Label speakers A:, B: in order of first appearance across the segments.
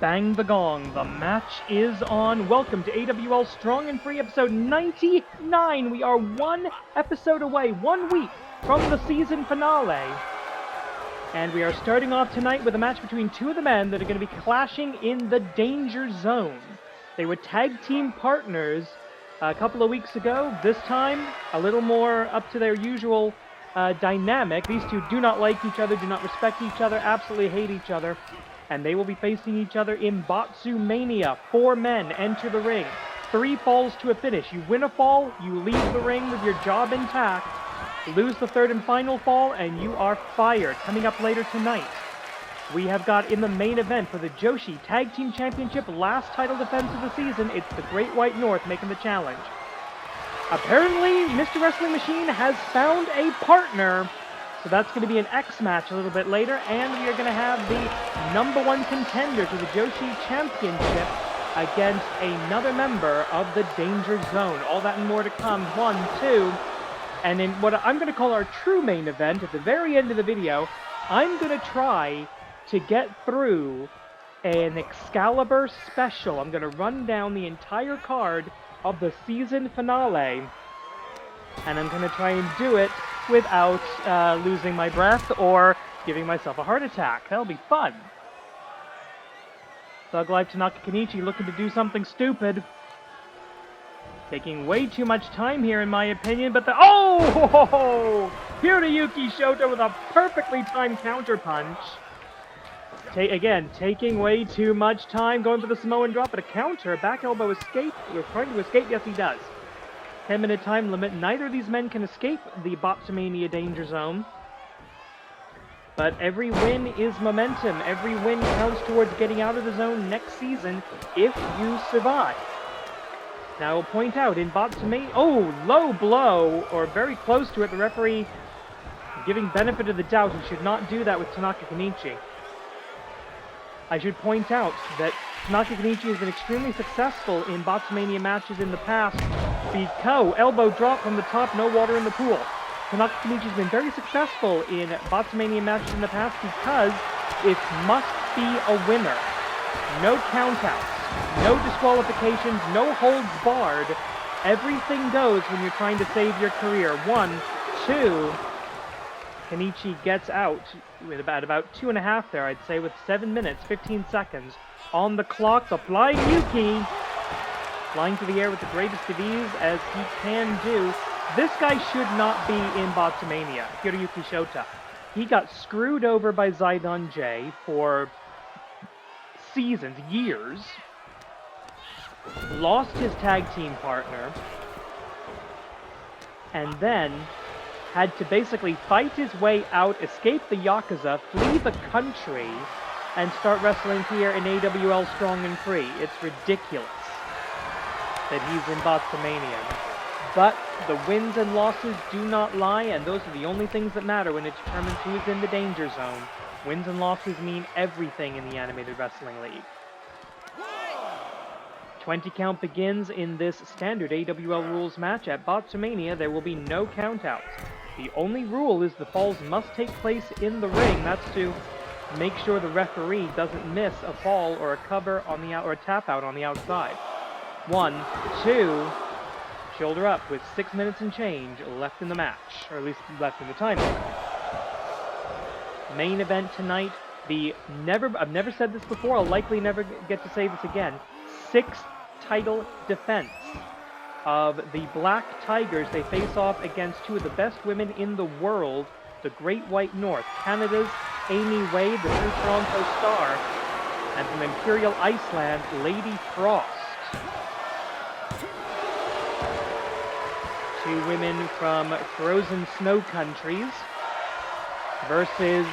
A: Bang the gong, the match is on. Welcome to AWL Strong and Free episode 99. We are one episode away, 1 week from the season finale. And we are starting off tonight with a match between two of the men that are going to be clashing in the Danger Zone. They were tag team partners a couple of weeks ago. This time, a little more up to their usual dynamic. These two do not like each other, do not respect each other, absolutely hate each other. And they will be facing each other in Batsu-mania. 4 men enter the ring. 3 falls to a finish. You win a fall, you leave the ring with your job intact. Lose the 3rd and final fall, and you are fired. Coming up later tonight, we have got in the main event for the Joshi Tag Team Championship last title defense of the season, it's the Great White North making the challenge. Apparently, Mr. Wrestling Machine has found a partner. So that's going to be an X match a little bit later, and we are going to have the #1 contender to the Joshi Championship against another member of the Danger Zone. All that and more to come. 1, 2, and in what I'm going to call our true main event, at the very end of the video, I'm going to try to get through an Excalibur special. I'm going to run down the entire card of the season finale, and I'm going to try and do it without losing my breath or giving myself a heart attack. That'll be fun. THUGLIFE Tanaka Kenichi looking to do something stupid. Taking way too much time here in my opinion, but Hiroyuki Shota with a perfectly timed counter punch. Again, taking way too much time, going for the Samoan drop, but a counter, a back elbow escape. We're trying to escape, yes he does. 10-minute time limit. Neither of these men can escape the Batsu-mania Danger Zone. But every win is momentum. Every win counts towards getting out of the zone next season if you survive. Now I will point out in Batsu-mania... Oh, low blow, or very close to it. The referee giving benefit of the doubt. He should not do that with Tanaka Kenichi. I should point out that Tanaka Kenichi has been extremely successful in Batsu-mania matches in the past because elbow drop from the top, no water in the pool. Tanaka Kenichi has been very successful in Batsu-mania matches in the past because it must be a winner. No countouts, no disqualifications, no holds barred. Everything goes when you're trying to save your career. 1, 2... Kenichi gets out with about 2.5 there, I'd say, with 7 minutes, 15 seconds on the clock. The Flying Yuki flying through the air with the greatest of ease as he can do. This guy should not be in Batsu-mania, Hiroyuki Shota. He got screwed over by Zidon J for seasons, years. Lost his tag team partner. And then had to basically fight his way out, escape the Yakuza, flee the country, and start wrestling here in AWL Strong and Free. It's ridiculous that he's in Batsu-mania. But the wins and losses do not lie, and those are the only things that matter when it determines who's in the Danger Zone. Wins and losses mean everything in the Animated Wrestling League. 20 count begins in this standard AWL rules match. At Batsu-mania, there will be no countouts. The only rule is the falls must take place in the ring. That's to make sure the referee doesn't miss a fall or a cover on the or a tap out on the outside. 1, 2, shoulder up with 6 minutes and change left in the match, or at least left in the time limit. Main event tonight. I've never said this before. I'll likely never get to say this again. 6th title defense of the Black Tigers. They face off against 2 of the best women in the world, the Great White North, Canada's Amy Wade, the true Toronto star, and from Imperial Iceland, Lady Frost. 2 women from frozen snow countries versus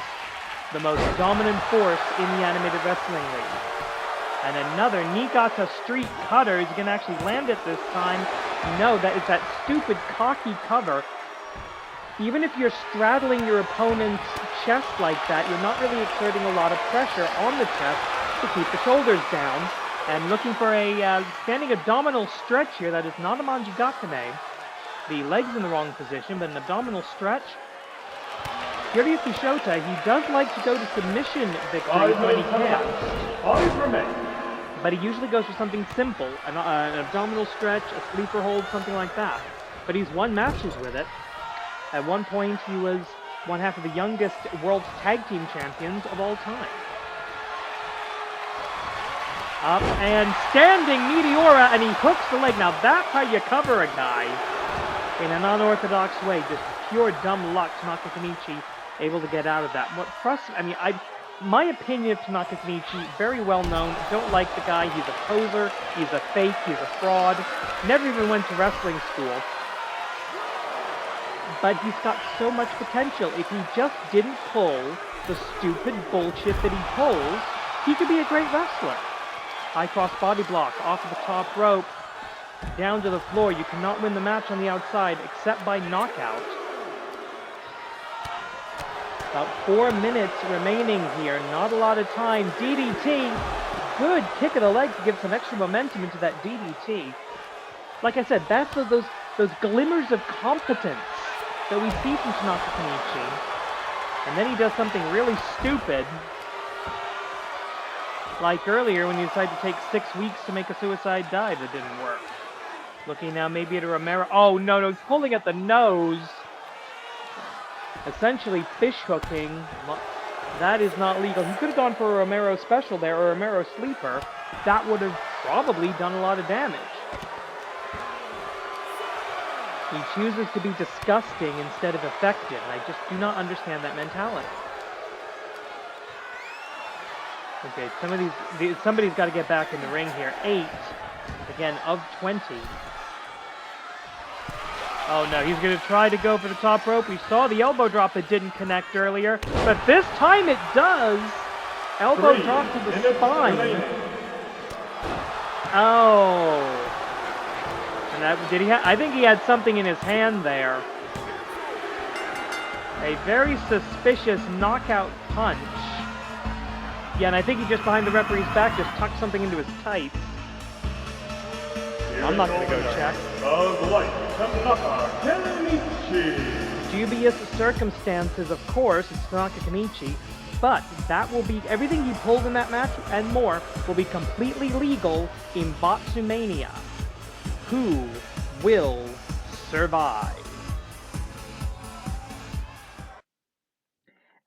A: the most dominant force in the Animated Wrestling League. And another Niigata Street Cutter. He's going to actually land it this time. No, that is that stupid cocky cover. Even if you're straddling your opponent's chest like that, you're not really exerting a lot of pressure on the chest to keep the shoulders down. And looking for a standing abdominal stretch here. That is not a Manjigatame. The legs in the wrong position, but an abdominal stretch. Hiroyuki Shota, he does like to go to submission victories when he can. But he usually goes for something simple, an abdominal stretch, a sleeper hold, something like that. But he's won matches with it. At one point, he was one half of the youngest world tag team champions of all time. Up and standing Meteora, and he hooks the leg. Now that's how you cover a guy in an unorthodox way. Just pure dumb luck. Tanaka Kenichi able to get out of that. What my opinion of Tanaka Kenichi, very well known. Don't like the guy. He's a poser. He's a fake. He's a fraud. Never even went to wrestling school. But he's got so much potential. If he just didn't pull the stupid bullshit that he pulls, he could be a great wrestler. High cross body block off of the top rope, down to the floor. You cannot win the match on the outside except by knockout. About 4 minutes remaining here, not a lot of time. DDT, good kick of the leg to give some extra momentum into that DDT. Like I said, that's those glimmers of competence that we see from Tanaka Kenichi. And then he does something really stupid. Like earlier when he decided to take 6 weeks to make a suicide dive that didn't work. Looking now maybe at a Romero. Oh no, he's pulling at the nose. Essentially fish hooking. That is not legal. He could have gone for a Romero special there, or a Romero sleeper. That would have probably done a lot of damage. He chooses to be disgusting instead of effective, and I just do not understand that mentality. Okay, somebody's got to get back in the ring here. 8, again, of 20. Oh no, he's going to try to go for the top rope. We saw the elbow drop that didn't connect earlier, but this time it does. Elbow drop to the spine. Oh. And that, I think he had something in his hand there. A very suspicious knockout punch. Yeah, and I think he just behind the referee's back just tucked something into his tights. I'm not going to go check. Dubious circumstances, of course, it's Tanaka Kenichi, but that will be, everything he pulled in that match and more will be completely legal in Botsumania. Who will survive?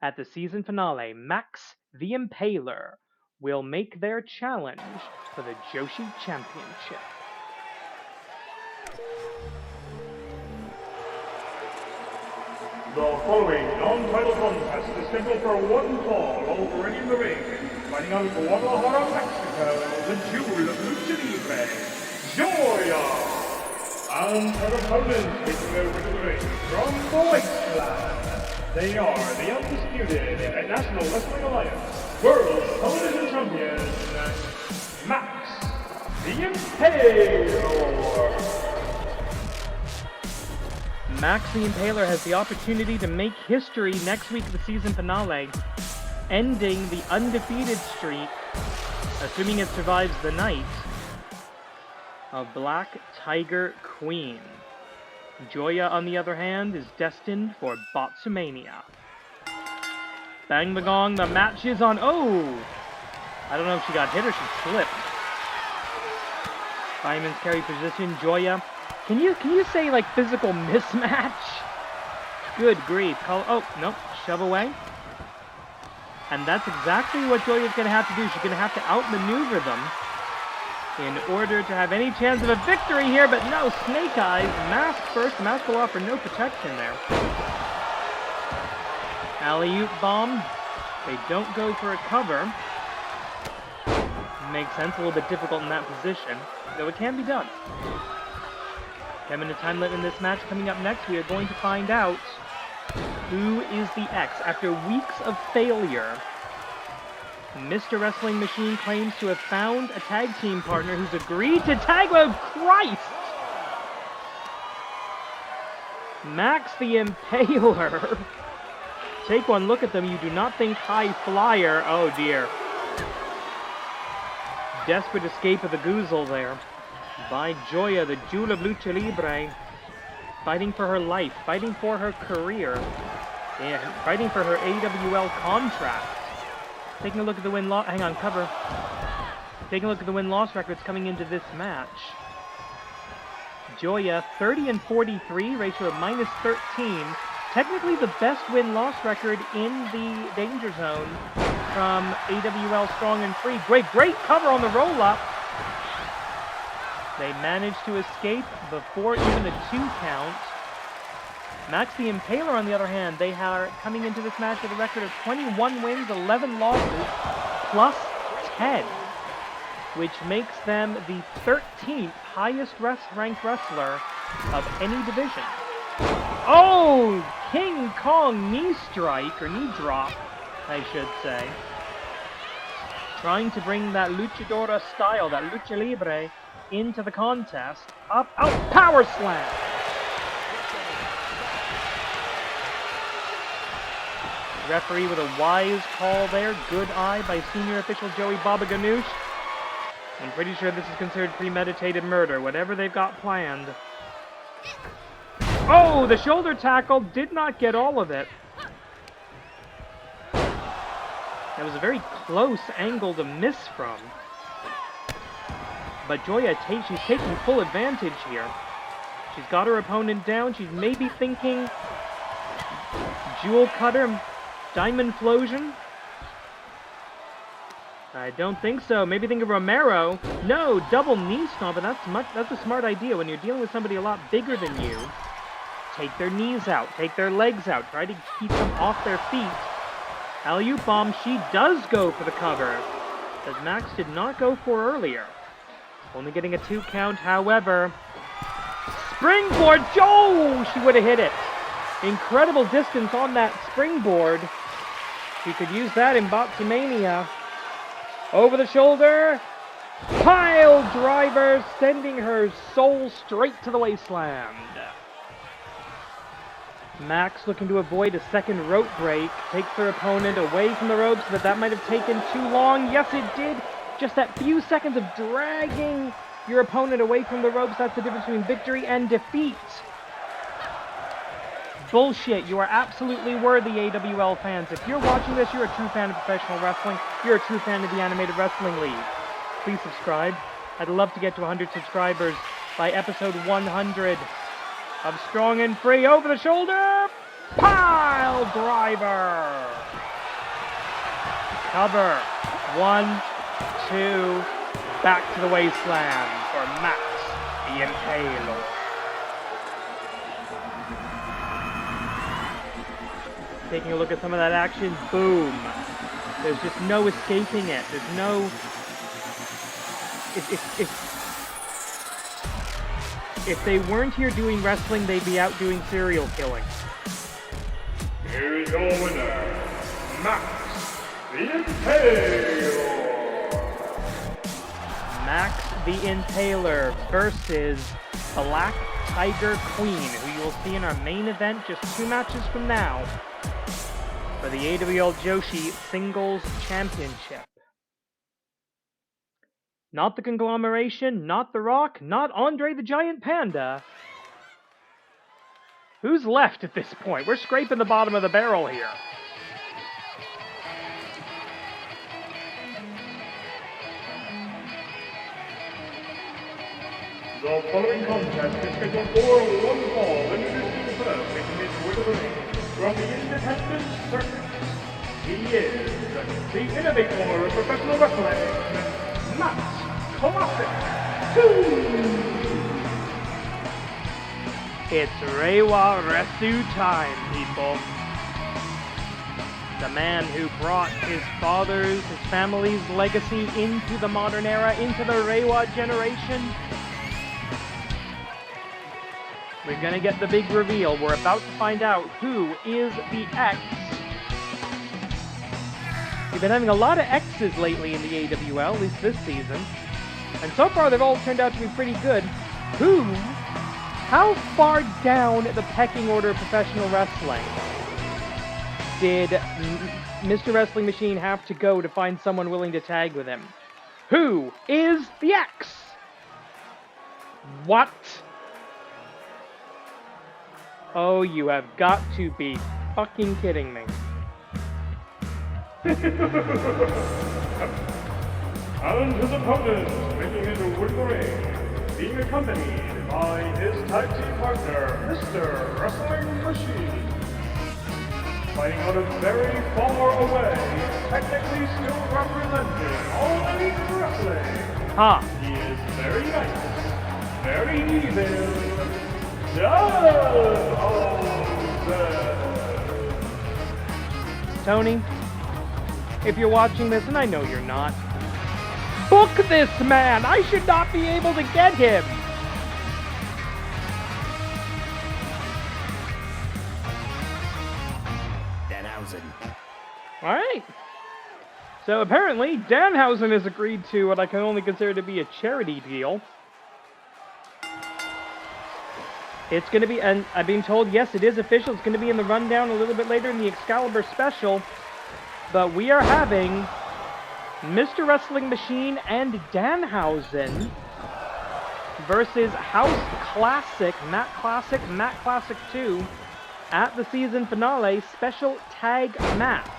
A: At the season finale, Max the Impaler will make their challenge for the Joshi Championship.
B: The following non-title contest is scheduled for one fall already in the ring. Fighting out of Guadalajara, Mexico, the Jewel of Lucha Libre, Joya. And her opponent taking over to the ring from the wasteland. They are the undisputed National Wrestling Alliance World Television Champion, Max the Impaler.
A: Max the Impaler has the opportunity to make history next week at the season finale, ending the undefeated streak, assuming it survives the night, of Black Tiger Queen. Joya, on the other hand, is destined for Botsumania. Bang the gong, the match is on. Oh! I don't know if she got hit or she slipped. Fireman's carry position, Joya. Can you say, like, physical mismatch? Good grief. Oh, no. Shove away. And that's exactly what Joya's going to have to do. She's going to have to outmaneuver them in order to have any chance of a victory here. But no, Snake Eyes. Mask first. Mask will offer no protection there. Alley-oop bomb. They don't go for a cover. Makes sense. A little bit difficult in that position. Though it can be done. 10-minute time limit in this match. Coming up next, we are going to find out who is the X. After weeks of failure, Mr. Wrestling Machine claims to have found a tag team partner who's agreed to tag with Christ! Max the Impaler. Take one look at them. You do not think high flyer. Oh dear. Desperate escape of the Goozle there. By Joya, the Jewel of Lucha Libre, fighting for her life, fighting for her career. Yeah, fighting for her AWL contract. Taking a look at the win-loss... Hang on, cover. Taking a look at the win-loss records coming into this match. Joya, 30-43, ratio of -13. Technically the best win-loss record in the danger zone from AWL Strong and Free. Great cover on the roll-up. They managed to escape before even a 2 count. Max the Impaler, on the other hand, they are coming into this match with a record of 21 wins, 11 losses, plus 10, which makes them the 13th highest ranked wrestler of any division. Oh! King Kong knee strike, or knee drop, I should say. Trying to bring that luchadora style, that lucha libre, into the contest. Up, out, power slam! Referee with a wise call there. Good eye by senior official Joey Baba Ganoush. I'm pretty sure this is considered premeditated murder, whatever they've got planned. Oh, the shoulder tackle did not get all of it. That was a very close angle to miss from. But Joya, she's taking full advantage here. She's got her opponent down. She's maybe thinking jewel cutter, diamond flosion. I don't think so. Maybe think of Romero. No, double knee stomp, and that's a smart idea when you're dealing with somebody a lot bigger than you. Take their knees out, take their legs out, try to keep them off their feet. Alley-oop bomb, she does go for the cover, as Max did not go for earlier. Only getting a 2 count, however. Springboard, Joe! She would have hit it. Incredible distance on that springboard. She could use that in Botsamania. Over the shoulder. Pile driver, sending her soul straight to the wasteland. Max looking to avoid a second rope break. Takes her opponent away from the ropes, but that might have taken too long. Yes, it did. Just that few seconds of dragging your opponent away from the ropes. That's the difference between victory and defeat. Bullshit. You are absolutely worthy, AWL fans. If you're watching this, you're a true fan of professional wrestling. You're a true fan of the Animated Wrestling League. Please subscribe. I'd love to get to 100 subscribers by episode 100 of Strong and Free. Over the shoulder. Pile driver. Cover. 1, 2. Back to the wasteland for Max the Impaler. Taking a look at some of that action, boom. There's just no escaping it. There's no... If they weren't here doing wrestling, they'd be out doing serial killing.
B: Here's your winner, Max the Impaler.
A: Max the Impaler versus Black Tiger Queen, who you will see in our main event just 2 matches from now for the AWL Joshi Singles Championship. Not the Conglomeration, not The Rock, not Andre the Giant Panda. Who's left at this point? We're scraping the bottom of the barrel here.
B: The following contest is scheduled for one fall, introducing first, making his way to the ring from the independent circuit. He is the innovator of professional wrestling, Max Classic 2.
A: It's Reiwa Resu time, people. The man who brought his father's, his family's legacy into the modern era, into the Reiwa generation. We're gonna get the big reveal. We're about to find out who is the X. We've been having a lot of X's lately in the AWL, at least this season. And so far they've all turned out to be pretty good. How far down the pecking order of professional wrestling did Mr. Wrestling Machine have to go to find someone willing to tag with him? Who is the X? What? Oh, you have got to be fucking kidding me?
B: And his opponent, making it to win the ring, being accompanied by his tag team partner, Mr. Wrestling Machine. Fighting out of very far away, technically still representing all elite wrestling.
A: Huh.
B: He is very nice, very evil, Danhausen.
A: Tony, if you're watching this, and I know you're not, book this man! I should not be able to get him! Alright. So apparently, Danhausen has agreed to what I can only consider to be a charity deal. It's going to be, and I've been told, yes, it is official. It's going to be in the rundown a little bit later in the Excalibur special. But we are having Mr. Wrestling Machine and Danhausen versus House Classic, Matt Classic 2 at the season finale special tag match.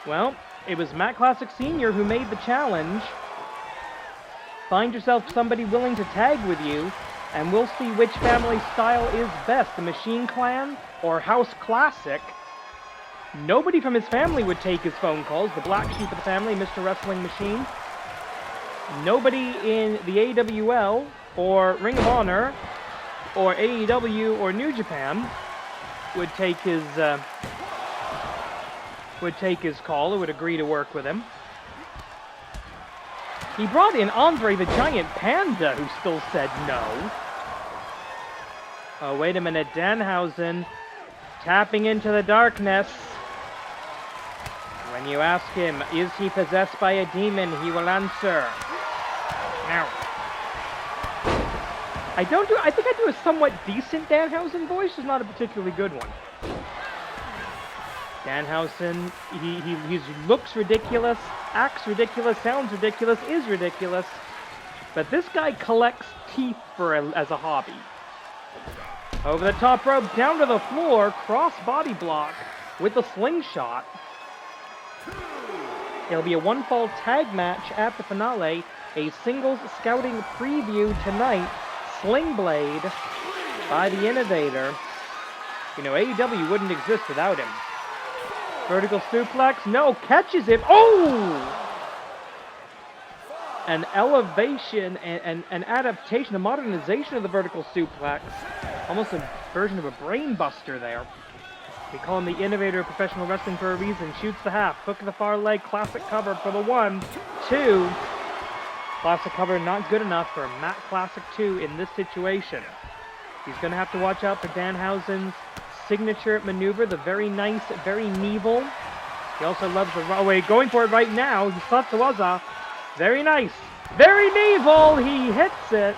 A: Well, it was Matt Classic Sr. who made the challenge. Find yourself somebody willing to tag with you, and we'll see which family style is best, the Machine Clan or House Classic. Nobody from his family would take his phone calls, the black sheep of the family, Mr. Wrestling Machine. Nobody in the AWL or Ring of Honor or AEW or New Japan would take his call or would agree to work with him. He brought in Andre the Giant Panda, who still said no. Oh, wait a minute. Danhausen tapping into the darkness. When you ask him, is he possessed by a demon, he will answer. Now. I think I do a somewhat decent Danhausen voice, just not a particularly good one. Danhausen, he looks ridiculous, acts ridiculous, sounds ridiculous, is ridiculous, but this guy collects teeth as a hobby. Over the top rope, down to the floor, cross body block with a slingshot. It'll be a one-fall tag match at the finale, a singles scouting preview tonight, Sling Blade by the Innovator. You know, AEW wouldn't exist without him. Vertical suplex, no, catches him. Oh! An elevation and an adaptation, a modernization of the vertical suplex. Almost a version of a brain buster there. We call him the Innovator of professional wrestling for a reason. Shoots the half, hook of the far leg, classic cover for the 1, 2. Classic cover not good enough for Matt Classic 2 in this situation. He's going to have to watch out for Danhausen's signature maneuver, the very nice, very Neville. He also loves the runway, going for it right now. He thought it was off. Very nice, very Neville. He hits it.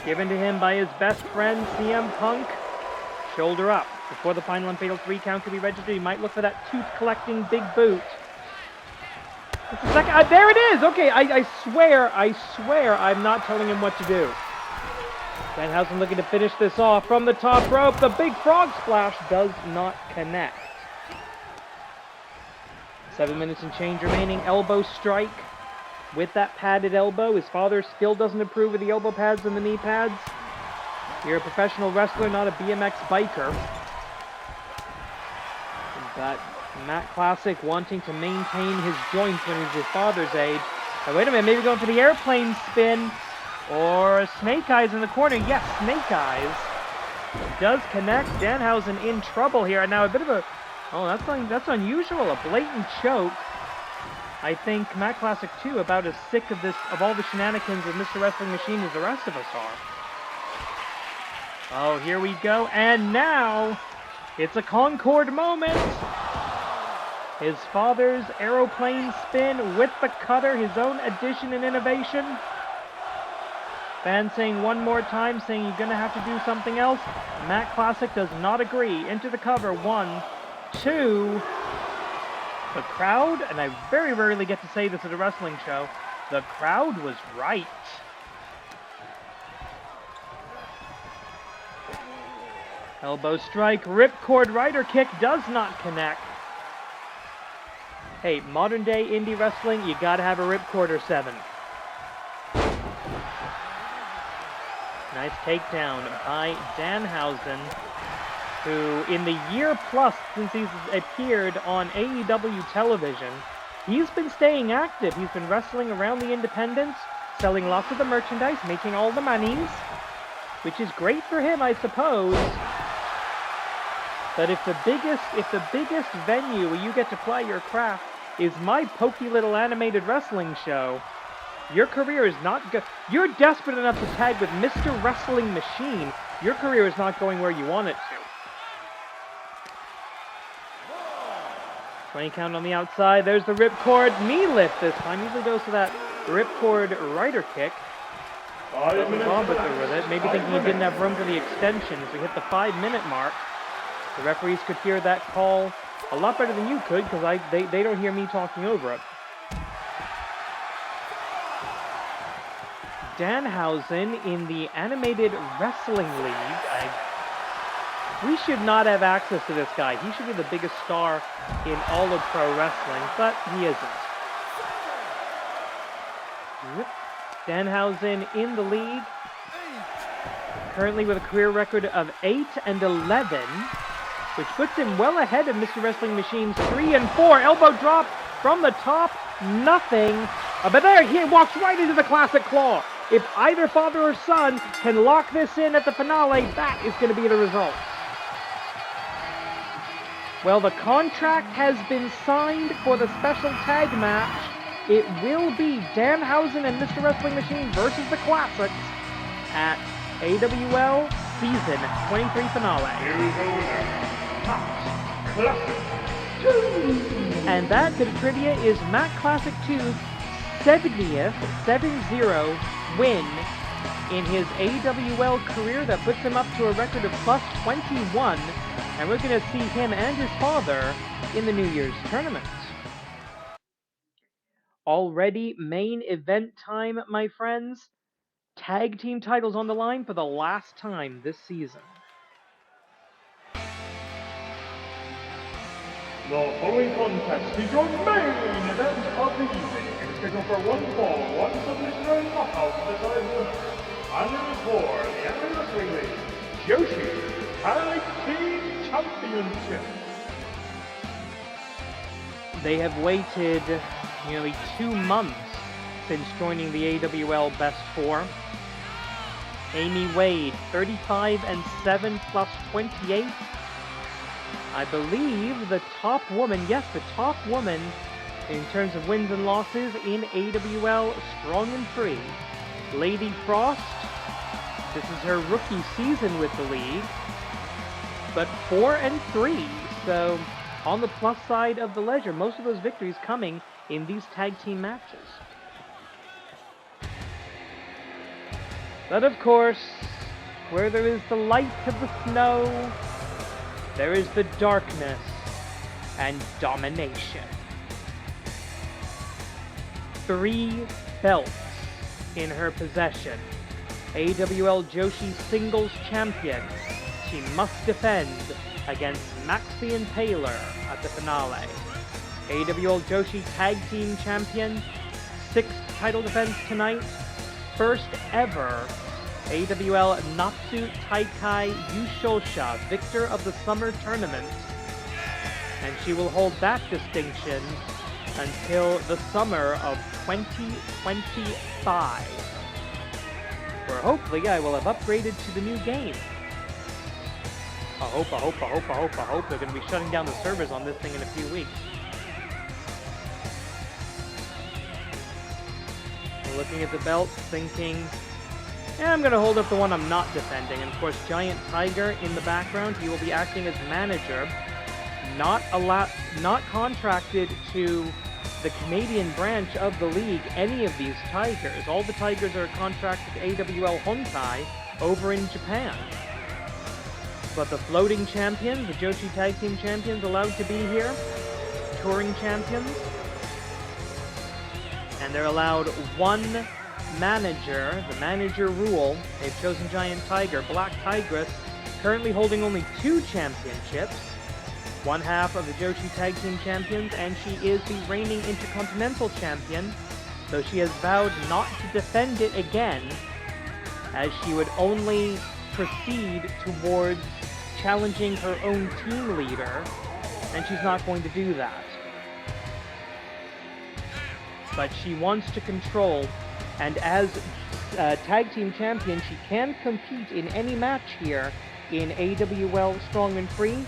A: Given to him by his best friend, CM Punk. Shoulder up. Before the final and fatal 3 count to be registered, he might look for that tooth-collecting big boot. It's the second. There it is. Okay, I swear, I'm not telling him what to do. Danhausen looking to finish this off from the top rope. The big frog splash does not connect. 7 minutes and change remaining. Elbow strike with that padded elbow. His father still doesn't approve of the elbow pads and the knee pads. You're a professional wrestler, not a BMX biker. But Matt Classic wanting to maintain his joints when he's his father's age. Now, wait a minute, maybe going for the airplane spin. Or Snake Eyes in the corner. Yes, Snake Eyes. Does connect. Danhausen in trouble here. Now a bit of a... Oh, that's unusual. A blatant choke. I think Matt Classic 2 about as sick of all the shenanigans of Mr. Wrestling Machine as the rest of us are. Oh, here we go. And now, it's a Concord moment. His father's aeroplane spin with the cutter. His own addition and innovation. Fan saying one more time, saying you're going to have to do something else. Matt Classic does not agree. Into the cover. 1, 2. The crowd, and I very rarely get to say this at a wrestling show, the crowd was right. Elbow strike, ripcord rider kick does not connect. Hey, modern day indie wrestling, you gotta have a ripcord or 7. Nice takedown by Danhausen, who in the year plus since he's appeared on AEW television, he's been staying active. He's been wrestling around the independents, selling lots of the merchandise, making all the monies, which is great for him, I suppose. But if the biggest venue where you get to play your craft is my pokey little animated wrestling show, your career is not good. You're desperate enough to tag with Mr. Wrestling Machine. Your career is not going where you want it to. 20 count on the outside. There's the ripcord knee lift this time. Usually goes to that ripcord rider kick. Doesn't bother with it. Maybe thinking he didn't have room for the extension as we hit the 5-minute mark. The referees could hear that call a lot better than you could because they don't hear me talking over it. Danhausen in the Animated Wrestling League. We should not have access to this guy. He should be the biggest star in all of pro wrestling, but he isn't. Danhausen in the league, currently with a career record of 8-11, which puts him well ahead of Mr. Wrestling Machine's 3-4. Elbow drop from the top, nothing. But there, he walks right into the classic claw. If either father or son can lock this in at the finale, that is going to be the result. Well, the contract has been signed for the special tag match. It will be Danhausen and Mr. Wrestling Machine versus the Classics at AWL Season 23 Finale.
B: Here we go now. Classic 2.
A: And that bit of trivia is Matt Classic 2's 70th 7-0 win in his AWL career. That puts him up to a record of plus 21. And we're going to see him and his father in the New Year's tournament. Already main event time, my friends. Tag team titles on the line for the last time this season.
B: The following contest is your main event of the evening. It is scheduled for 1 fall, 1 submission and knockout to decide winner. And it is for the Anime Wrestling League Joshi Tag Team Championship.
A: They have waited nearly 2 months since joining the AWL Best 4. Amy Wade, 35-7 plus 28. I believe the top woman, yes, the top woman in terms of wins and losses in AWL Strong and Free. Lady Frost, this is her rookie season with the league, but 4-3, so on the plus side of the ledger, most of those victories coming in these tag team matches. But of course, where there is the light of the snow, there is the darkness and domination. 3 belts in her possession. AWL Joshi Singles Champion. She must defend against Maxi Impaler at the finale. AWL Joshi Tag Team Champion. 6th title defense tonight. First ever AWL Natsu Taikai Yushosha, victor of the summer tournament. And she will hold that distinction until the summer of 2025. Where hopefully I will have upgraded to the new game. I hope they're going to be shutting down the servers on this thing in a few weeks. Looking at the belts, thinking, I'm going to hold up the one I'm not defending. And of course, Giant Tiger in the background, he will be acting as manager. Not contracted to the Canadian branch of the league, any of these Tigers. All the Tigers are contracted to AWL Hontai over in Japan. But the floating champions, the Joshi Tag Team Champions, allowed to be here. Touring champions. And they're allowed 1 manager, the manager rule. They've chosen Giant Tiger, Black Tigress, currently holding only 2 championships, one half of the Joshi Tag Team Champions, and she is the reigning Intercontinental Champion, though she has vowed not to defend it again, as she would only proceed towards challenging her own team leader, and she's not going to do that. But she wants to control, and as Tag Team Champion, she can compete in any match here in AWL Strong and Free,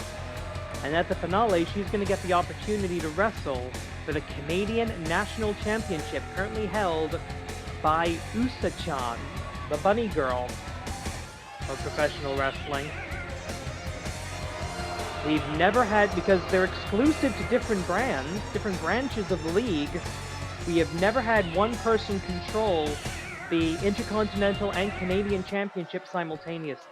A: and at the finale, she's going to get the opportunity to wrestle for the Canadian National Championship, currently held by Usa-chan, the bunny girl of professional wrestling. We've never had, because they're exclusive to different brands, different branches of the league, we have never had one person control the Intercontinental and Canadian Championship simultaneously.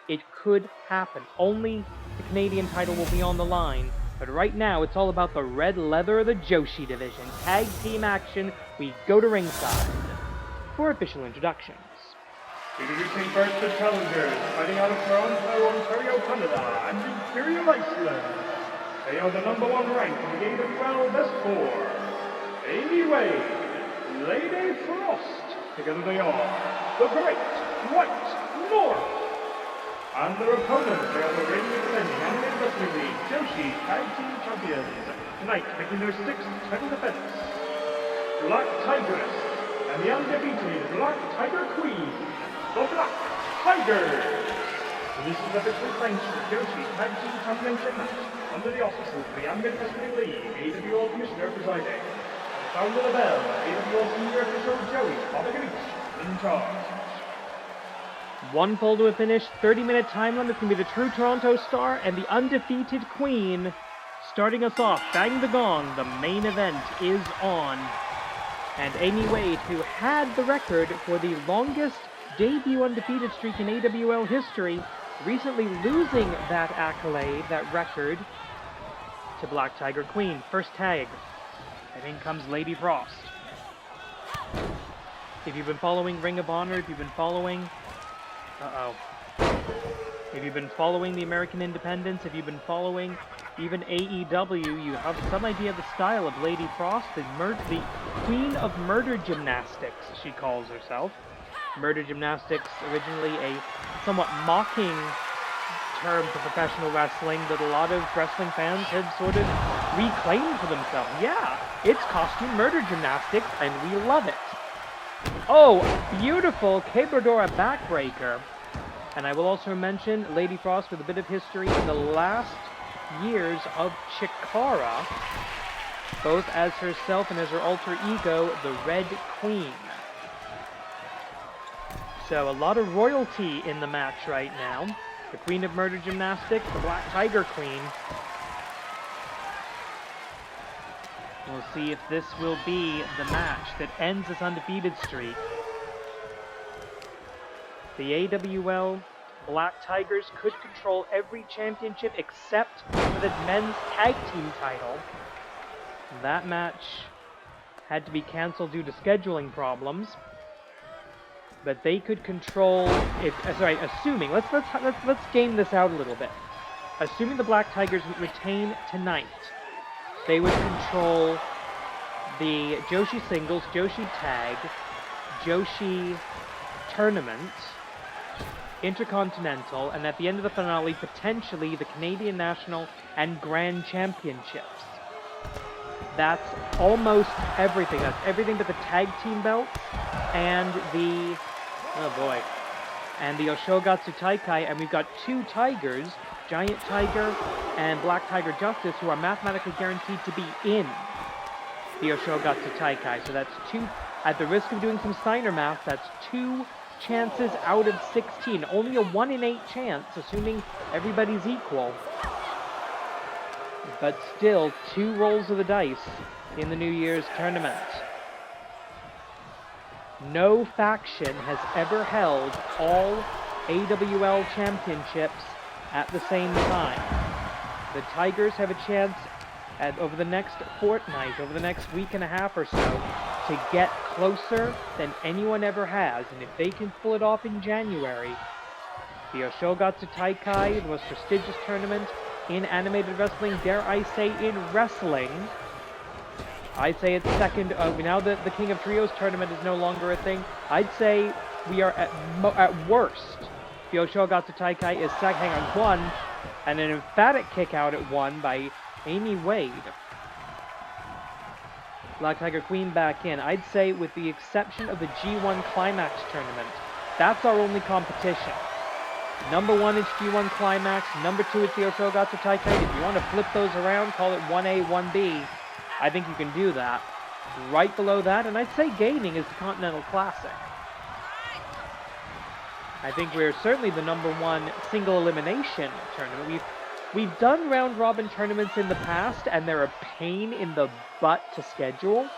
A: It could happen. Only the Canadian title will be on the line. But right now, it's all about the red leather of the Joshi division. Tag team action, we go to ringside for official introductions.
B: Introducing first the challengers, fighting out of Toronto, Ontario, Canada, and Imperial Iceland. They are the #1 rank in the AWL Best 4. Amy Wade, Lady Frost. Together they are the Great White North. And their opponents, they are the reigning defending Anime Wrestling League Joshi Tag Team Champions. Tonight, making their 6th title defense, Black Tigress and the undefeated Black Tiger Queen, the Black Tigers. This is the officially sanctioned Joshi Tag Team Championship match under the auspices of the Anime Wrestling League, AWL Commissioner presiding. Sound of the bell, AWL Senior Official Joey Kenichi in charge.
A: One fall to a finish, 30-minute time limit. It's going to be the true Toronto Star and the undefeated Queen. Starting us off, bang the gong, the main event is on. And Amy Wade, who had the record for the longest debut undefeated streak in AWL history, recently losing that accolade, that record, to Black Tiger Queen. First tag. And in comes Lady Frost. If you've been following Ring of Honor, if you've been following... If you've been following the American Independence, if you've been following even AEW, you have some idea of the style of Lady Frost, the Queen of Murder Gymnastics, she calls herself. Murder Gymnastics, originally a somewhat mocking term for professional wrestling that a lot of wrestling fans have sort of reclaimed for themselves. Yeah, it's costume murder gymnastics, and we love it. Oh, beautiful Quebradora backbreaker. And I will also mention Lady Frost with a bit of history in the last years of Chikara, both as herself and as her alter ego, the Red Queen. So a lot of royalty in the match right now. The Queen of Murder Gymnastics, the Black Tiger Queen. We'll see if this will be the match that ends this undefeated streak. The AWL Black Tigers could control every championship except for the men's tag team title. That match had to be cancelled due to scheduling problems. But they could control it. Assuming let's game this out a little bit. Assuming the Black Tigers would retain tonight, they would control the Joshi Singles, Joshi Tag, Joshi Tournament, Intercontinental, and at the end of the finale, potentially the Canadian National and Grand Championships. That's almost everything. That's everything but the tag team belts and the... oh boy. And the Oshogatsu Taikai, and we've got 2 Tigers, Giant Tiger and Black Tiger Justice, who are mathematically guaranteed to be in the Oshogatsu Taikai. So that's 2, at the risk of doing some Steiner math, that's 2 chances out of 16. Only a 1 in 8 chance, assuming everybody's equal. But still, 2 rolls of the dice in the New Year's tournament. No faction has ever held all AWL championships at the same time. The Tigers have a chance over the next fortnight, over the next week and a half or so, to get closer than anyone ever has. And if they can pull it off in January, The Oshogatsu Taikai, the most prestigious tournament in animated wrestling, dare I say in wrestling. I'd say it's second. Now that the King of Trios tournament is no longer a thing, I'd say we are at worst. The Oshogatsu Taikai is second on 1, and an emphatic kick out at 1 by Amy Wade. Black Tiger Queen back in. I'd say with the exception of the G1 Climax tournament, that's our only competition. Number 1 is G1 Climax, number 2 is the Oshogatsu Taikai. If you want to flip those around, call it 1A, 1B, I think you can do that. Right below that, and I'd say gaining, is the Continental Classic. I think we're certainly the number 1 single elimination tournament. We've done round robin tournaments in the past, and they're a pain in the butt to schedule.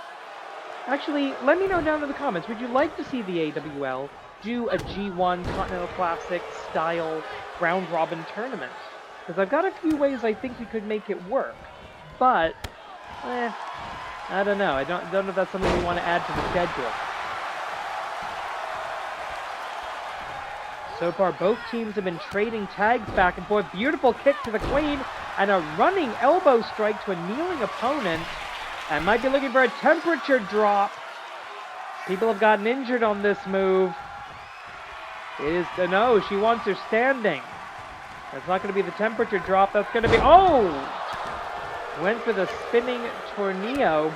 A: Actually, let me know down in the comments, would you like to see the AWL do a G1 Continental Classic style round robin tournament? Because I've got a few ways I think we could make it work, but I don't know. I don't know if that's something we want to add to the schedule. So far, both teams have been trading tags back and forth. Beautiful kick to the Queen, and a running elbow strike to a kneeling opponent, and might be looking for a temperature drop. People have gotten injured on this move. It is, no, she wants her standing. That's not going to be the temperature drop. That's going to be, oh! Went for the spinning tornillo.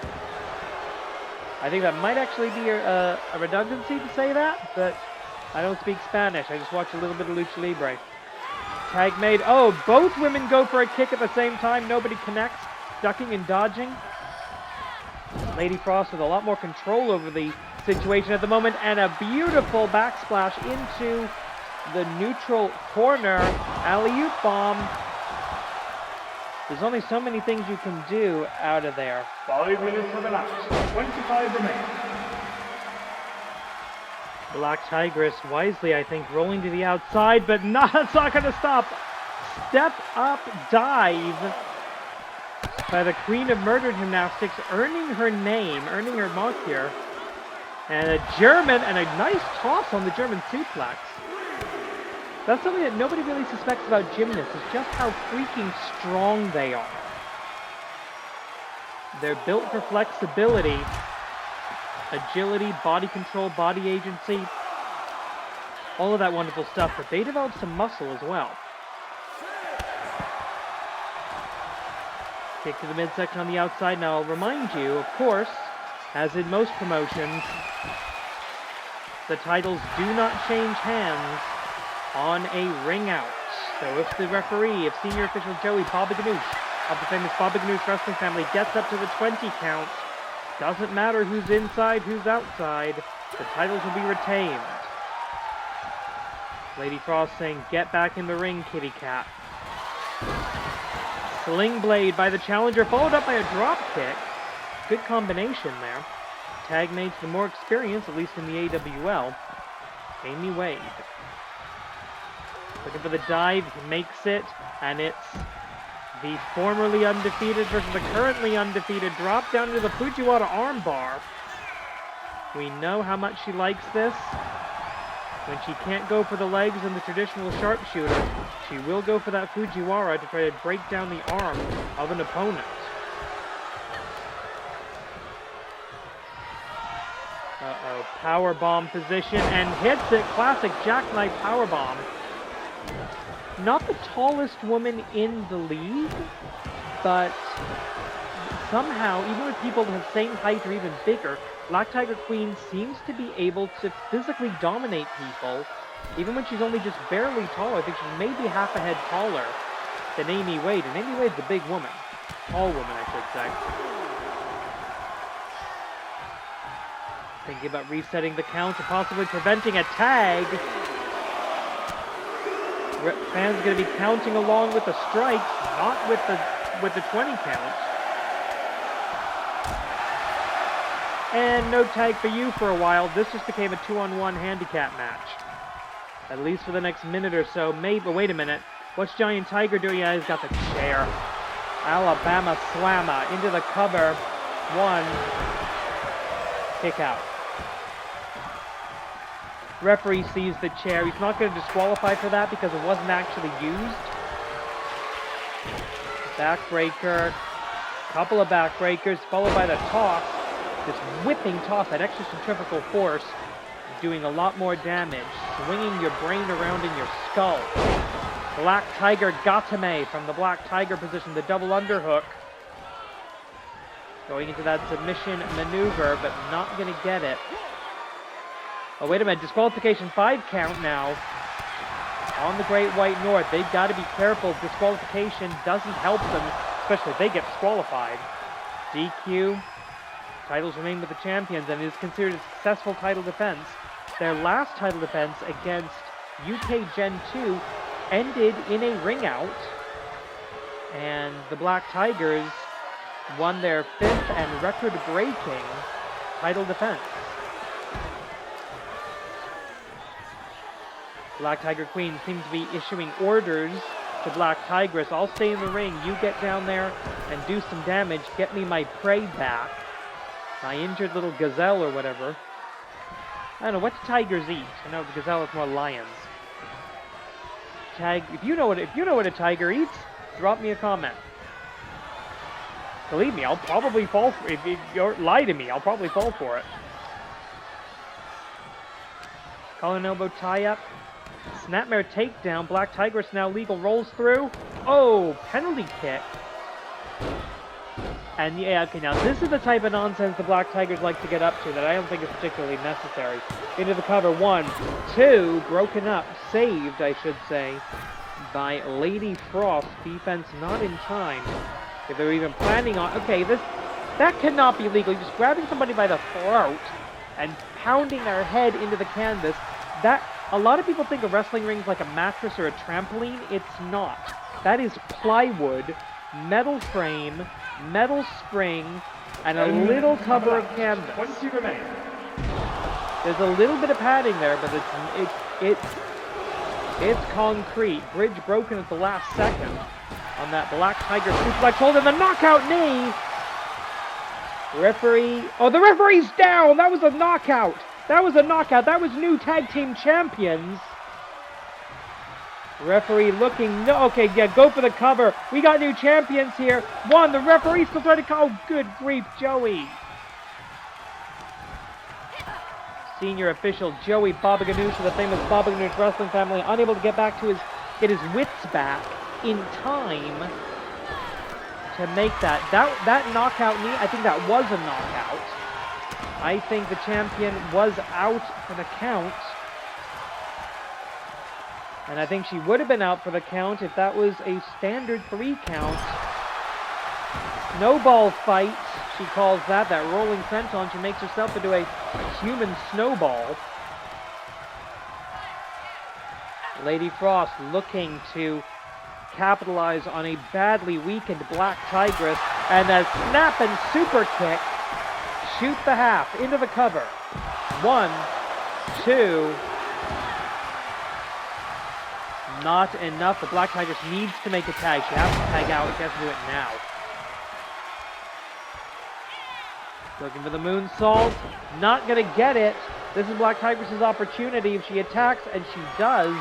A: I think that might actually be a redundancy to say that, but I don't speak Spanish. I just watch a little bit of Lucha Libre. Tag made. Oh, both women go for a kick at the same time. Nobody connects. Ducking and dodging. Lady Frost with a lot more control over the situation at the moment, and a beautiful backsplash into the neutral corner. Alley-oop bomb. There's only so many things you can do out of there.
B: 5 minutes of the match. 25 remain.
A: Black Tigress wisely, I think, rolling to the outside, but it's not going to stop. Step up dive by the Queen of Murdered Gymnastics, earning her name, earning her mark here. And a German, and a nice toss on the German suplex. That's something that nobody really suspects about gymnasts, is just how freaking strong they are. They're built for flexibility, agility, body control, body agency, all of that wonderful stuff, but they develop some muscle as well. Kick to the midsection on the outside. Now I'll remind you, of course, as in most promotions, the titles do not change hands on a ring out. So if the referee, if senior official Joey Baba Ganoush of the famous Baba Ganoush wrestling family gets up to the 20 count, doesn't matter who's inside, who's outside, the titles will be retained. Lady Frost saying, get back in the ring, kitty cat. Sling blade by the challenger, followed up by a drop kick. Good combination there. Tag made to the more experienced, at least in the AWL, Amy Wade. Looking for the dive, he makes it, and it's the formerly undefeated versus the currently undefeated drop down to the Fujiwara armbar. We know how much she likes this. When she can't go for the legs and the traditional sharpshooter, she will go for that Fujiwara to try to break down the arm of an opponent. Uh-oh, powerbomb position, and hits it. Classic jackknife powerbomb. Not the tallest woman in the league, but somehow, even with people the same height or even bigger, Black Tiger Queen seems to be able to physically dominate people, even when she's only just barely taller. I think she's maybe half a head taller than Amy Wade, and Amy Wade's a big woman. Tall woman, I should say. Thinking about resetting the count and possibly preventing a tag. Fans going to be counting along with the strikes, not with the 20 count. And no tag for you for a while. This just became a 2-on-1 handicap match. At least for the next minute or so. Maybe, wait a minute. What's Giant Tiger doing? Yeah, he's got the chair. Alabama Slammer into the cover. 1. Kick out. Referee sees the chair. He's not going to disqualify for that because it wasn't actually used. Backbreaker. Couple of backbreakers, followed by the toss. This whipping toss, that extra centrifugal force, doing a lot more damage. Swinging your brain around in your skull. Black Tiger Gatame from the Black Tiger position, the double underhook. Going into that submission maneuver, but not going to get it. Oh, wait a minute. Disqualification 5 count now. On the Great White North. They've got to be careful. Disqualification doesn't help them, especially if they get disqualified. DQ. Titles remain with the champions, and it is considered a successful title defense. Their last title defense against UK Gen 2 ended in a ring out, and the Black Tigers won their 5th and record-breaking title defense. Black Tiger Queen seems to be issuing orders to Black Tigress. I'll stay in the ring, you get down there and do some damage, get me my prey back. My injured little gazelle or whatever. I don't know, what do tigers eat? I know the gazelle is more lions. If you know what a tiger eats, drop me a comment. Believe me, I'll probably fall for it. If you lie to me, I'll probably fall for it. Collar and elbow tie-up. Snapmare takedown. Black Tigress now legal, rolls through. Oh, penalty kick. And yeah, okay, now this is the type of nonsense the Black Tigers like to get up to that I don't think is particularly necessary. Into the cover, 1, 2, broken up, saved, I should say, by Lady Frost. Defense not in time. If they're even planning on, okay, that cannot be legal. You're just grabbing somebody by the throat and pounding their head into the canvas. That, a lot of people think a wrestling ring is like a mattress or a trampoline. It's not. That is plywood, metal frame, metal spring, and a little cover of canvas. There's a little bit of padding there, but it's concrete. Bridge broken at the last second on that Black Tiger suplex hold, and the knockout knee. Referee. Oh, the referee's down. That was a knockout. That was a knockout. That was new tag team champions. Referee looking, no, okay, yeah, go for the cover. We got new champions here. 1, the referee still trying to call. Oh, good grief, Joey. Senior official Joey Baba Ganoush of the famous Baba Ganoush wrestling family, unable to get his wits back in time to make that knockout knee. I think that was a knockout. I think the champion was out for the count. And I think she would have been out for the count if that was a standard 3 count. Snowball fight, she calls that rolling senton. She makes herself into a human snowball. Lady Frost looking to capitalize on a badly weakened Black Tigress, and a snap and super kick. Shoot the half into the cover. 1, 2. Not enough. The Black Tigress needs to make a tag. She has to tag out. She has to do it now. Looking for the moonsault. Not going to get it. This is Black Tigress' opportunity if she attacks, and she does.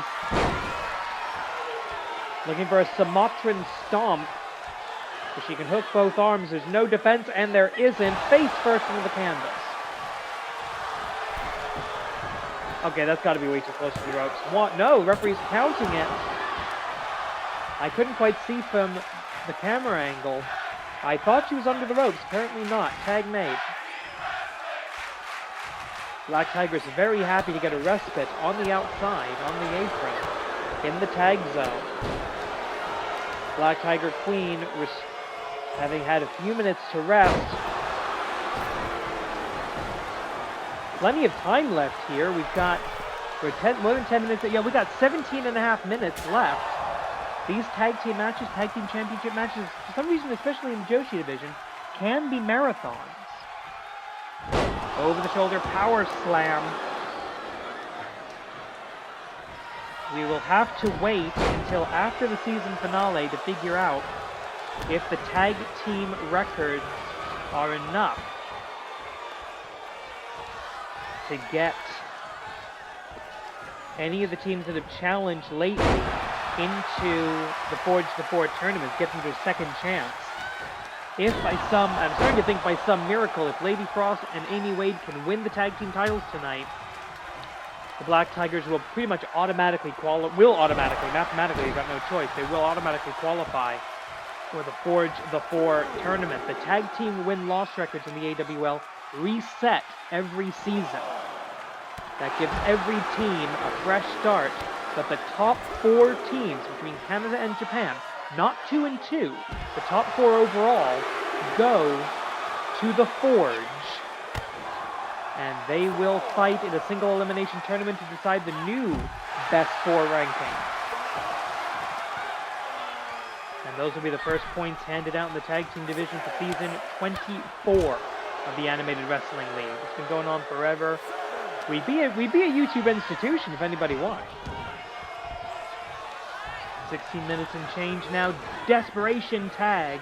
A: Looking for a Sumatran stomp. So she can hook both arms. There's no defense, and there isn't. Face first into the canvas. Okay, that's got to be way too close to the ropes. No, referee's counting it. I couldn't quite see from the camera angle. I thought she was under the ropes. Apparently not. Tag made. Black Tigress very happy to get a respite on the outside, on the apron, in the tag zone. Black Tiger Queen, having had a few minutes to rest. Plenty of time left here. We've got more than 10 minutes. Yeah, we got 17 and a half minutes left. These tag team matches, tag team championship matches, for some reason, especially in the Joshi division, can be marathons. Over the shoulder power slam. We will have to wait until after the season finale to figure out if the tag team records are enough to get any of the teams that have challenged lately into the Forge the 4 tournaments get them their second chance. If by some, I'm starting to think by some miracle, if Lady Frost and Amy Wade can win the tag team titles tonight, the Black Tigers will pretty much automatically mathematically, they've got no choice, they will automatically qualify for the Forge the 4 tournament. The tag team win-loss records in the AWL reset every season. That gives every team a fresh start, but the top 4 teams between Canada and Japan, not 2 and 2, the top 4 overall, go to the Forge. And they will fight in a single elimination tournament to decide the new best 4 ranking. And those will be the first points handed out in the tag team division for season 24 of the Animated Wrestling League. It's been going on forever. We'd be a YouTube institution if anybody watched. 16 minutes and change now. Desperation tag.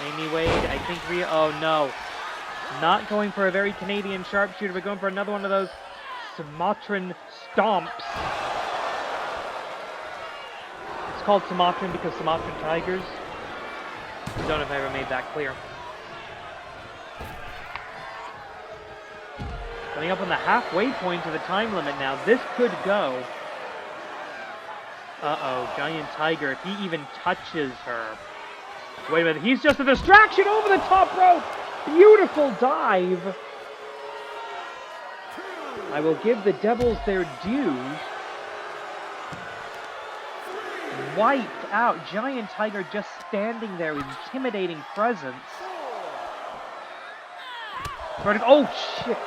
A: Amy Wade, I think oh no. Not going for a very Canadian sharpshooter, but going for another one of those Sumatran stomps. It's called Sumatran because Sumatran tigers. I don't know if I ever made that clear. Coming up on the halfway point of the time limit now. This could go. Uh-oh, Giant Tiger, if he even touches her. Wait a minute, he's just a distraction over the top rope! Beautiful dive! I will give the Devils their dues. Wiped out. Giant Tiger just standing there, intimidating presence. Oh, shit!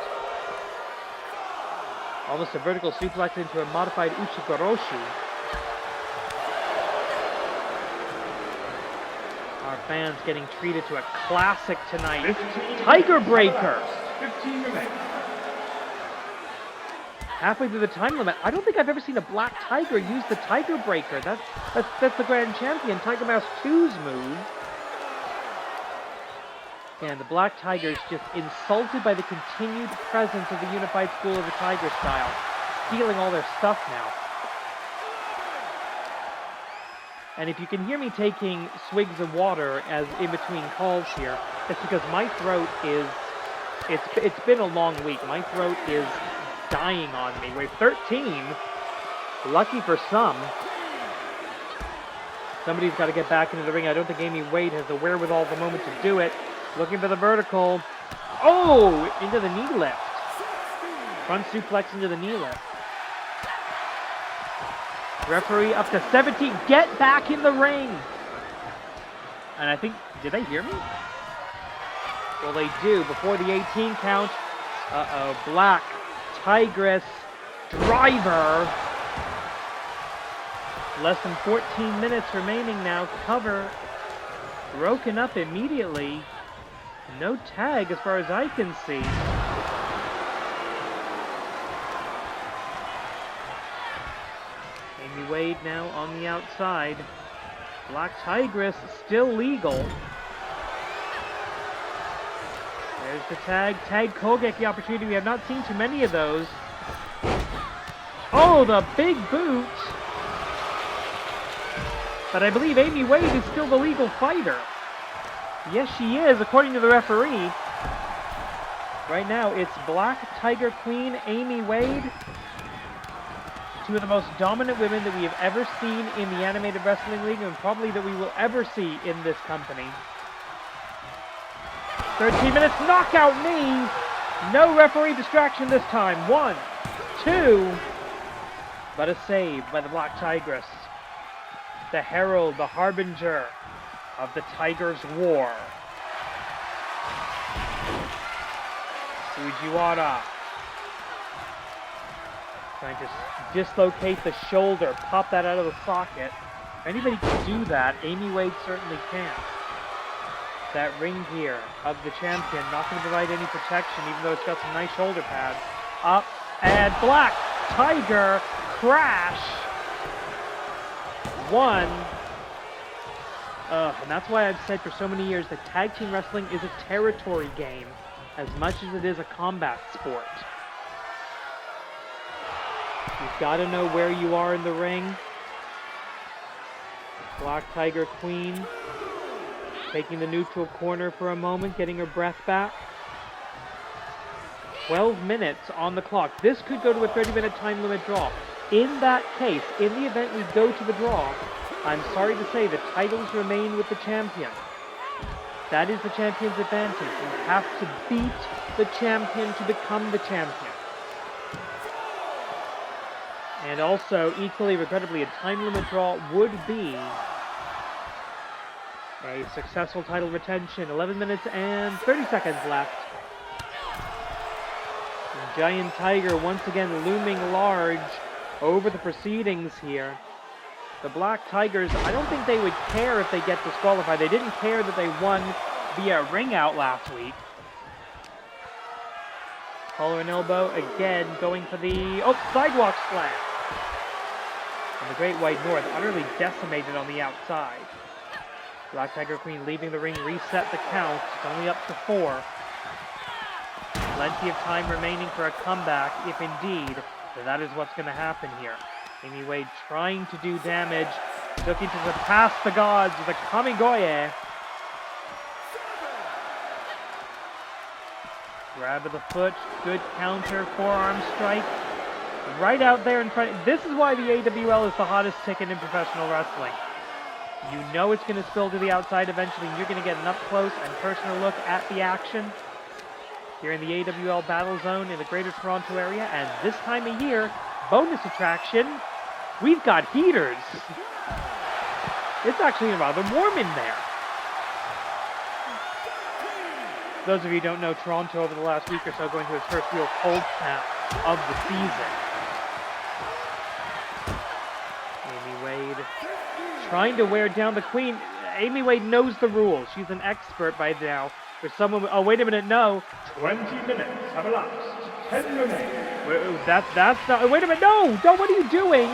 A: Almost a vertical suplex into a modified Uchigoroshi. Our fans getting treated to a classic tonight. Tiger Breaker!
B: 15 minutes.
A: Halfway through the time limit, I don't think I've ever seen a Black Tiger use the Tiger Breaker. That's the Grand Champion, Tiger Mask 2's move. And the Black Tiger's just insulted by the continued presence of the Unified School of the Tiger style. Stealing all their stuff now. And if you can hear me taking swigs of water as in between calls here, it's because my throat is, it's been a long week. My throat is dying on me. We're 13. Lucky for some. Somebody's got to get back into the ring. I don't think Amy Wade has the wherewithal at the moment to do it. Looking for the vertical. Oh! Into the knee lift. Front suplex into the knee lift. Referee up to 17. Get back in the ring! And I think, did they hear me? Well, they do. Before the 18 count. Uh-oh. Black Tigress Driver. Less than 14 minutes remaining now. Cover broken up immediately. No tag as far as I can see. Amy Wade now on the outside. Black Tigress still legal. There's the tag. Tag Kogek, the opportunity. We have not seen too many of those. Oh, the big boot. But I believe Amy Wade is still the legal fighter. Yes, she is, according to the referee. Right now, it's Black Tiger Queen Amy Wade. Two of the most dominant women that we have ever seen in the Animated Wrestling League, and probably that we will ever see in this company. 13 minutes, knockout knee. No referee distraction this time. 1, 2. But a save by the Black Tigress. The herald, the harbinger of the Tiger's War. Fujiwara trying to dislocate the shoulder, pop that out of the socket. If anybody can do that, Amy Wade certainly can. That ring gear of the champion, not going to provide any protection, even though it's got some nice shoulder pads. Up, and Black Tiger crash. 1. And that's why I've said for so many years that tag team wrestling is a territory game as much as it is a combat sport. You've got to know where you are in the ring. Black Tiger Queen taking the neutral corner for a moment, getting her breath back. 12 minutes on the clock. This could go to a 30-minute time limit draw. In that case, in the event we go to the draw, I'm sorry to say the titles remain with the champion. That is the champion's advantage. You have to beat the champion to become the champion. And also, equally regrettably, a time limit draw would be a successful title retention. 11 minutes and 30 seconds left. And Giant Tiger once again looming large over the proceedings here. The Black Tigers, I don't think they would care if they get disqualified. They didn't care that they won via ring out last week. Collar and elbow again, going for the sidewalk slam. And the Great White North utterly decimated on the outside. Black Tiger Queen leaving the ring, reset the count. It's only up to 4. Plenty of time remaining for a comeback, if indeed that is what's going to happen here. Amy Wade trying to do damage, looking to surpass the gods with a Kamigoye. Grab of the foot, good counter, forearm strike. Right out there in front. This is why the AWL is the hottest ticket in professional wrestling. You know it's going to spill to the outside eventually, and you're going to get an up-close and personal look at the action here in the AWL Battle Zone in the Greater Toronto area. And this time of year, bonus attraction, we've got heaters. It's actually rather warm in there. Those of you who don't know, Toronto over the last week or so going through its first real cold snap of the season. Amy Wade trying to wear down the Queen. Amy Wade knows the rules. She's an expert by now. There's someone, oh wait a minute, no.
B: 20 minutes have elapsed. 10 remain.
A: That's not, wait a minute, no, what are you doing?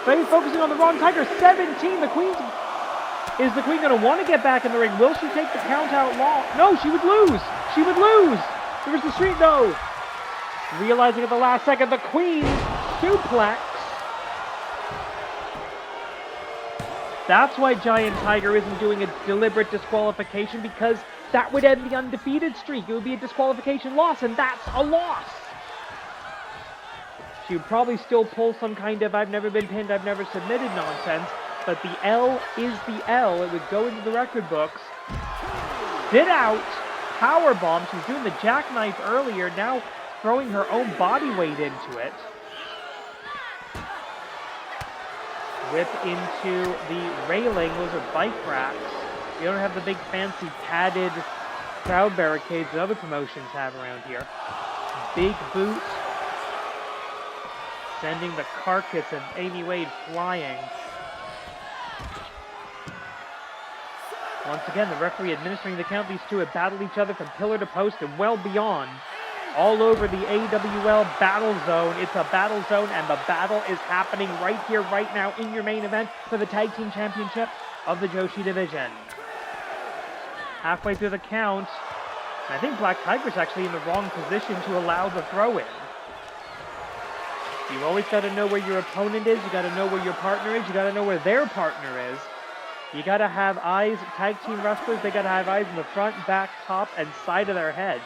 A: They're focusing on the wrong Tiger. 17, the Queen's, is the Queen going to want to get back in the ring? Will she take the count out long? No, she would lose. She would lose. There was the street, though. Realizing at the last second, the Queen suplex. That's why Giant Tiger isn't doing a deliberate disqualification, because that would end the undefeated streak. It would be a disqualification loss, and that's a loss. She would probably still pull some kind of I've never been pinned, I've never submitted nonsense, but the L is the L. It would go into the record books. Sit out, powerbomb. She was doing the jackknife earlier, now throwing her own body weight into it. Whip into the railing. Those are bike racks. You don't have the big fancy padded crowd barricades that other promotions have around here. Big boot. Sending the carcass of Amy Wade flying. Once again, the referee administering the count. These two have battled each other from pillar to post and well beyond. All over the AWL Battle Zone. It's a battle zone, and the battle is happening right here, right now, in your main event for the Tag Team Championship of the Joshi Division. Halfway through the count, I think Black Tiger's actually in the wrong position to allow the throw-in. You've always got to know where your opponent is. You got to know where your partner is. You got to know where their partner is. You got to have eyes, tag team wrestlers, they got to have eyes in the front, back, top, and side of their heads.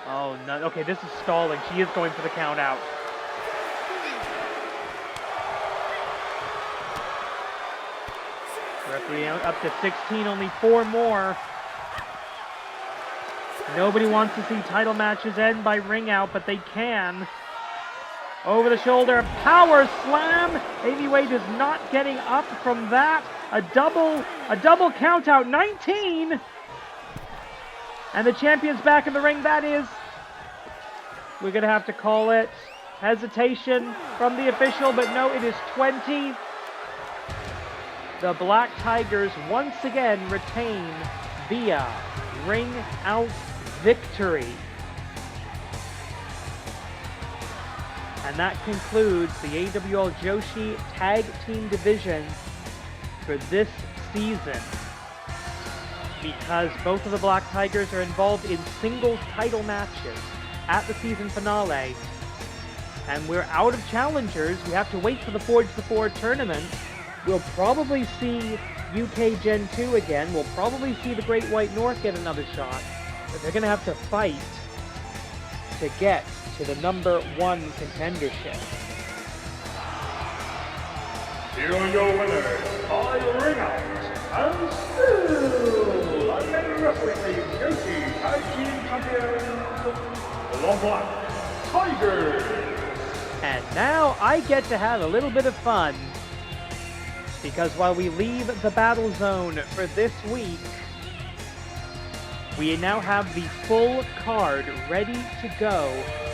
A: Oh, no. Okay, this is stalling. She is going for the count out. Referee out up to 16, only 4 more. Nobody wants to see title matches end by ring out, but they can. Over the shoulder, power slam. Amy Wade is not getting up from that. A double count out, 19. And the champion's back in the ring. That is, we're going to have to call it hesitation from the official, but no, it is 20. The Black Tigers once again retain via ring out victory. And that concludes the AWL Joshi Tag Team Division for this season. Because both of the Black Tigers are involved in singles title matches at the season finale. And we're out of challengers. We have to wait for the Forge the 4 tournament. We'll probably see UK Gen 2 again. We'll probably see the Great White North get another shot. But they're going to have to fight to get to the number 1 contendership.
B: Here are your winners by ring out, and still unnamed wrestling league Joshi Tag Team Champions, the Long Black Tigers.
A: And now I get to have a little bit of fun, because while we leave the battle zone for this week, we now have the full card ready to go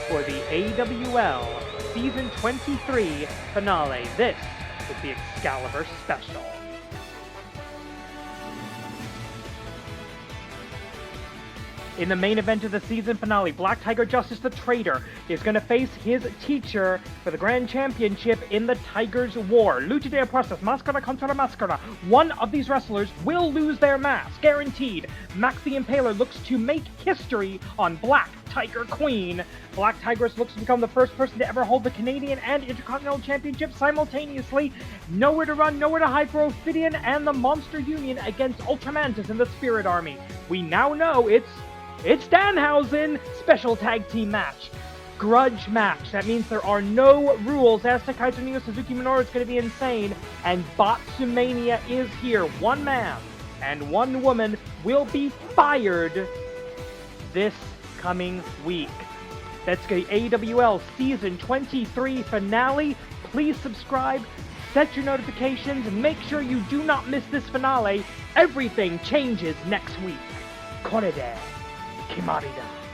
A: for the AWL Season 23 finale. This is the Excalibur Special. In the main event of the season finale, Black Tiger Justice the Traitor is going to face his teacher for the Grand Championship in the Tigers War. Lucha de Apuestas, Máscara contra Máscara. One of these wrestlers will lose their mask, guaranteed. Max the Impaler looks to make history on Black Tiger Queen. Black Tigress looks to become the first person to ever hold the Canadian and Intercontinental Championship simultaneously. Nowhere to run, nowhere to hide for Ophidian and the Monster Union against Ultramantis and the Spirit Army. We now know it's Danhausen special tag team match. Grudge match. That means there are no rules. Aztec Kaiser Neo Suzuki Minoru is going to be insane. And Botsumania is here. One man and one woman will be fired this coming week. That's the AWL Season 23 finale. Please subscribe, set your notifications, and make sure you do not miss this finale. Everything changes next week. Korede. 決まりだ。